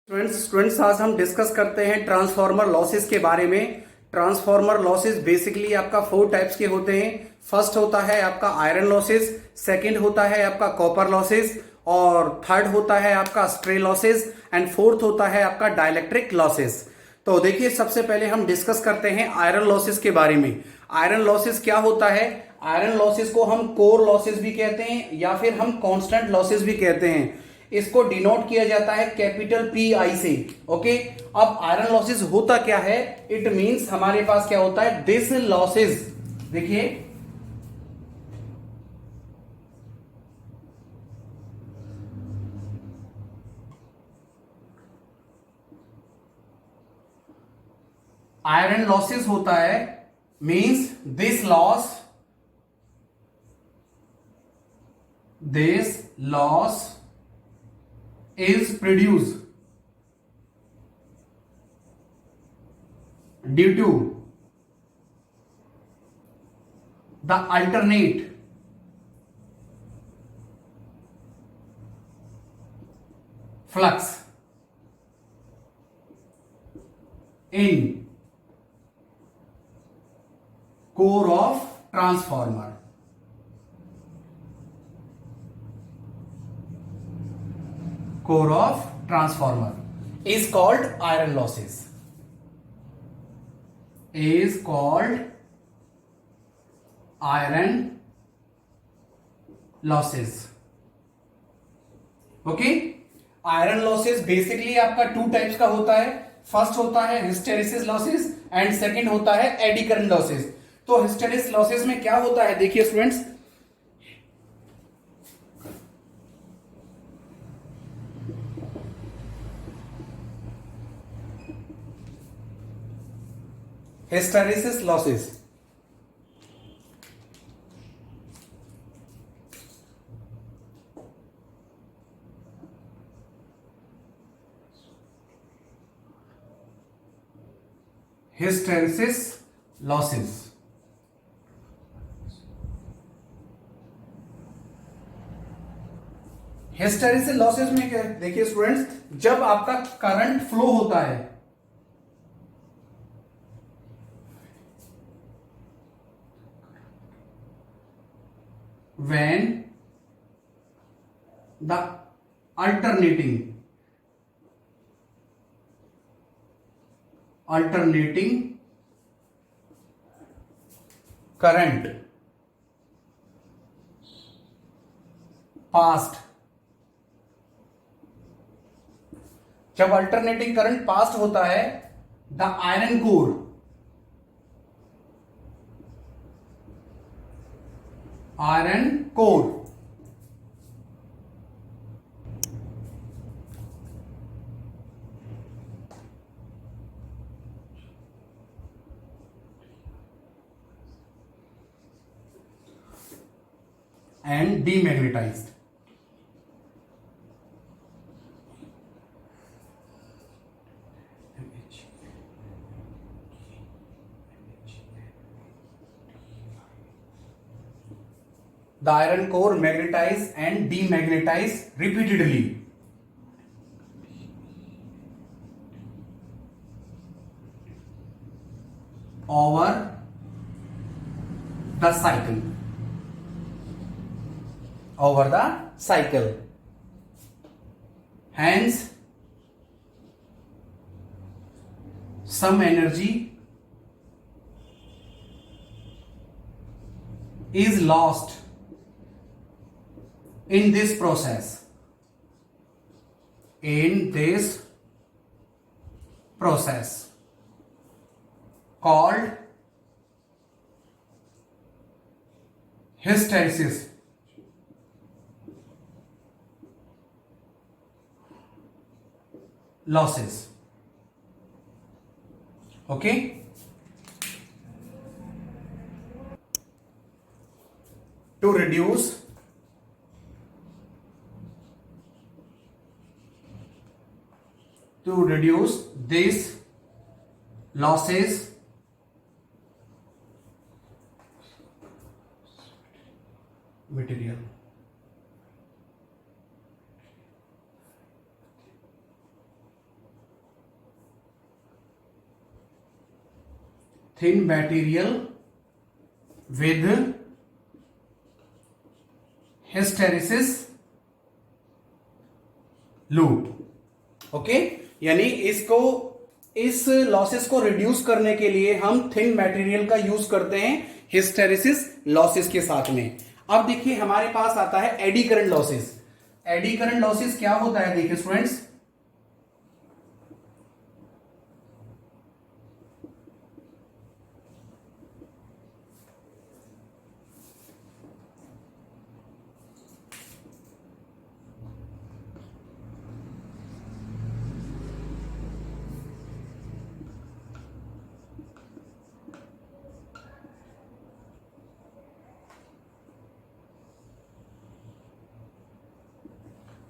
Students आज हम discuss करते हैं ट्रांसफार्मर लॉसेस के बारे में। ट्रांसफार्मर लॉसेस बेसिकली आपका 4 टाइप्स के होते हैं। फर्स्ट होता है आपका आयरन लॉसेस, सेकंड होता है आपका कॉपर लॉसेस, और थर्ड होता है आपका स्ट्रे लॉसेस, एंड फोर्थ होता है आपका डाइलेक्ट्रिक लॉसेस। तो देखिए, सबसे पहले हम डिस्कस करते हैं आयरन लॉसेस के बारे में। आयरन लॉसेस क्या होता है? आयरन लॉसेस को हम कोर लॉसेस भी कहते हैं या फिर हम कांस्टेंट लॉसेस भी कहते हैं। इसको डिनोट किया जाता है कैपिटल पी आई से। ओके, अब आयरन लॉसेस होता क्या है? इट मींस हमारे पास क्या होता है, दिस लॉसेस। देखिए, आयरन लॉसेस होता है means this loss is produced due to the alternate flux in core of transformer. Core of transformer is called iron losses. Is called iron losses. Okay, iron losses basically आपका 2 types का होता है। First होता है hysteresis losses and second होता है eddy current losses. तो hysteresis losses में क्या होता है, देखिए students, hysteresis losses hysteresis losses hysteresis losses में क्या है? देखिए स्टूडेंट्स, जब आपका करंट फ्लो होता है, when the alternating current passed, जब अल्टरनेटिंग करंट पास्ट होता है, the iron core and demagnetized. The iron core magnetized and demagnetized repeatedly over the cycle. Hence, some energy is lost in this process. Called hysteresis. Losses. Okay, to reduce these losses, material thin material with hysteresis loop। Okay, यानी इस losses को reduce करने के लिए हम thin material का use करते हैं हिस्टेरेसिस लॉसेस के साथ में। अब देखिए हमारे पास आता है eddy current losses. Eddy current losses क्या होता है, देखिए स्टूडेंट्स,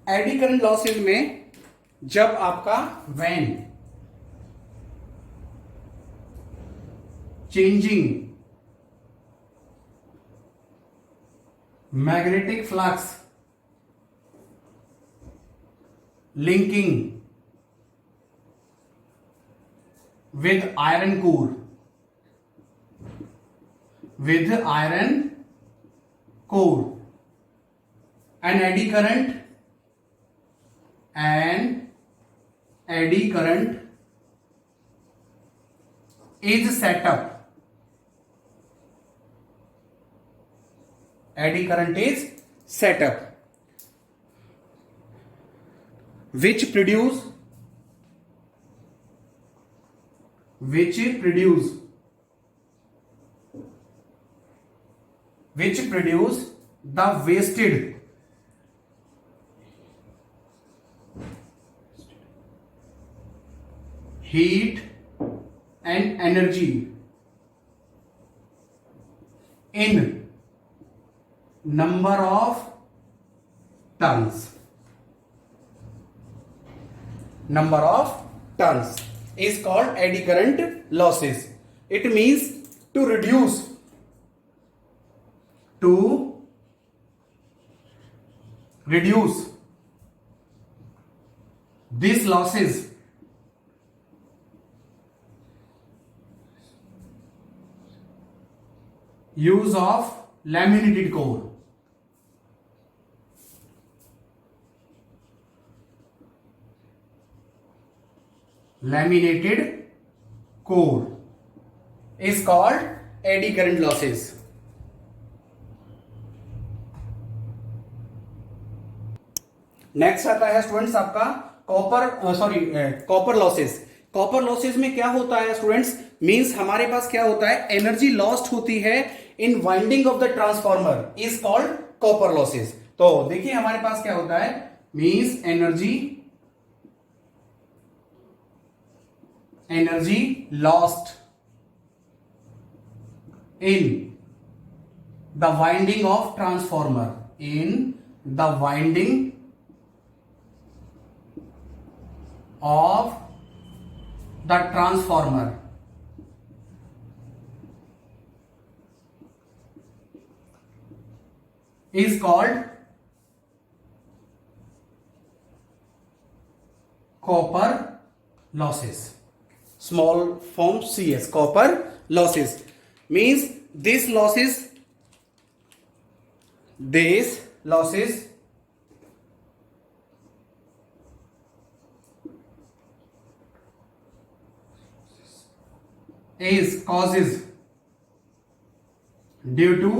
एडी करंट लॉसेस में जब आपका when changing magnetic flux linking with iron core, an eddy current is set up. Eddy current is set up, which produce the wasted heat and energy in number of tons is called eddy current losses. It means to reduce these losses use of laminated core. Laminated core is called eddy current losses. Next आता है students आपका copper losses. Copper losses में क्या होता है students, means हमारे पास क्या होता है, एनर्जी लॉस्ट होती है in winding of the transformer is called copper losses. तो देखिए हमारे पास क्या होता है, means energy lost in the winding of transformer, of the transformer is called copper losses. Small form CS, copper losses means these losses is causes due to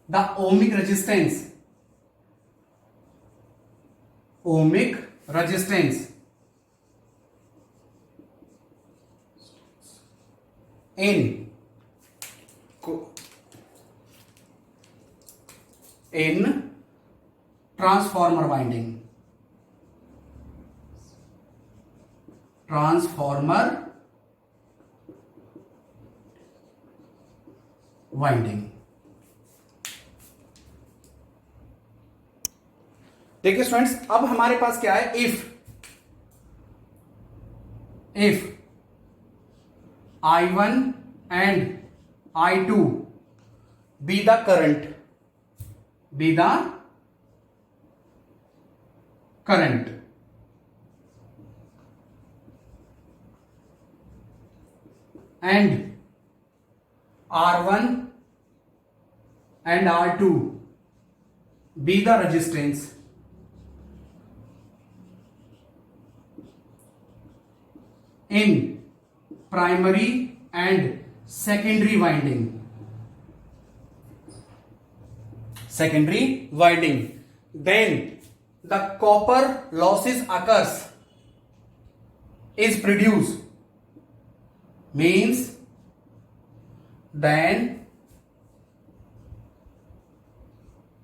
the ohmic resistance in transformer winding. देखिए students, अब हमारे पास क्या है, if I1 and I2 be the current and R1 and R2 be the resistance in primary and secondary winding. Then the copper losses occurs, is produced, means then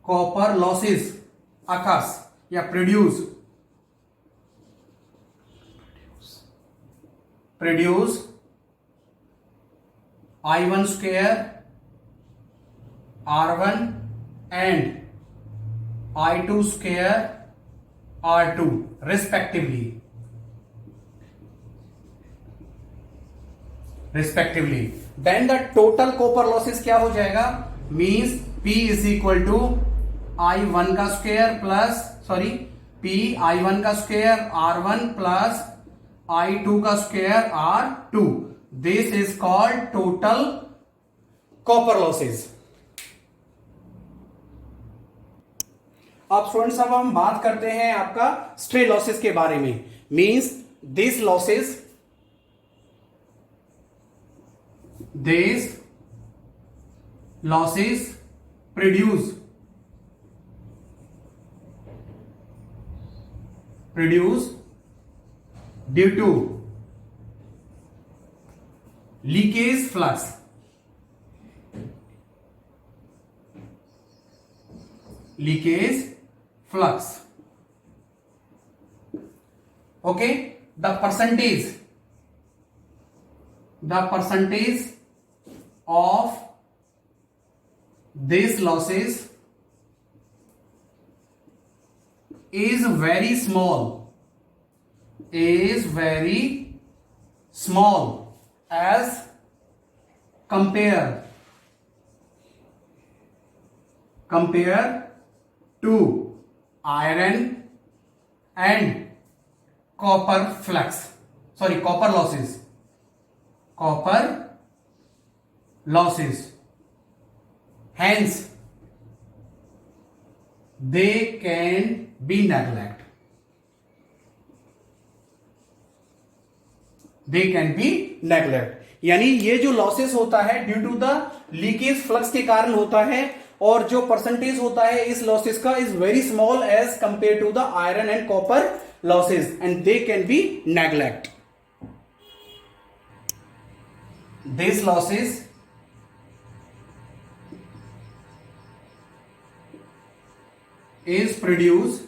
copper losses occurs या produce I1 square R1 and I2 square R2 respectively. Then the total copper losses क्या हो जाएगा, means P is equal to I1 का square plus P I1 का square R1 plus I2 का square R2. This is called total copper losses. अब students अब हम बात करते हैं आपका स्ट्रे लॉसेस के बारे में. Means this losses produce due to leakage flux. Okay, the percentage of these losses is very small as compare to iron and copper losses. Hence they can be neglected. यानी ये जो losses होता है due to the leakage flux के कारण होता है, और जो परसेंटेज होता है इस लॉसेस का is very small as compare to the iron and copper losses, and they can be neglect. This losses is produced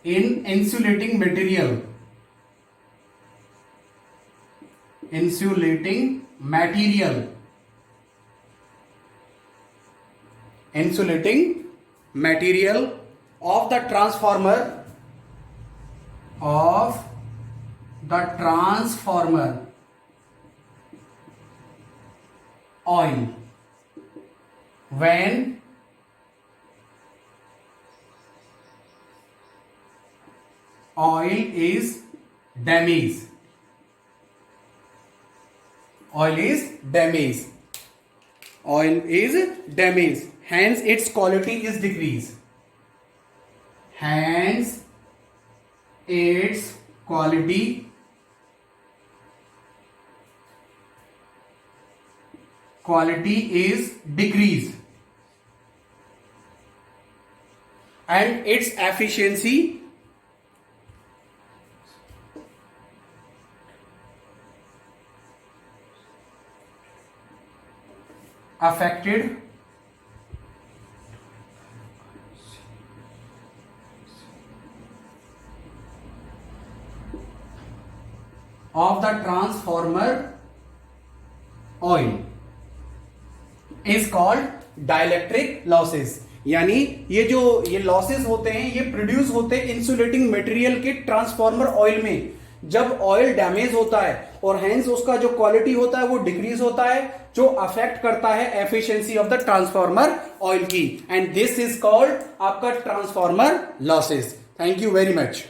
in insulating material of the transformer oil when oil is damaged. Hence its quality is decreased. Quality is decreased, and its efficiency affected. Of the transformer oil is called dielectric losses. यानी ये losses होते हैं ये produce होते हैं insulating material के transformer oil में जब ऑयल डैमेज होता है, और हेंस उसका जो क्वालिटी होता है वो डिक्रीज होता है, जो अफेक्ट करता है efficiency of the transformer oil की, एंड दिस इज कॉल्ड आपका transformer losses. Thank you very much.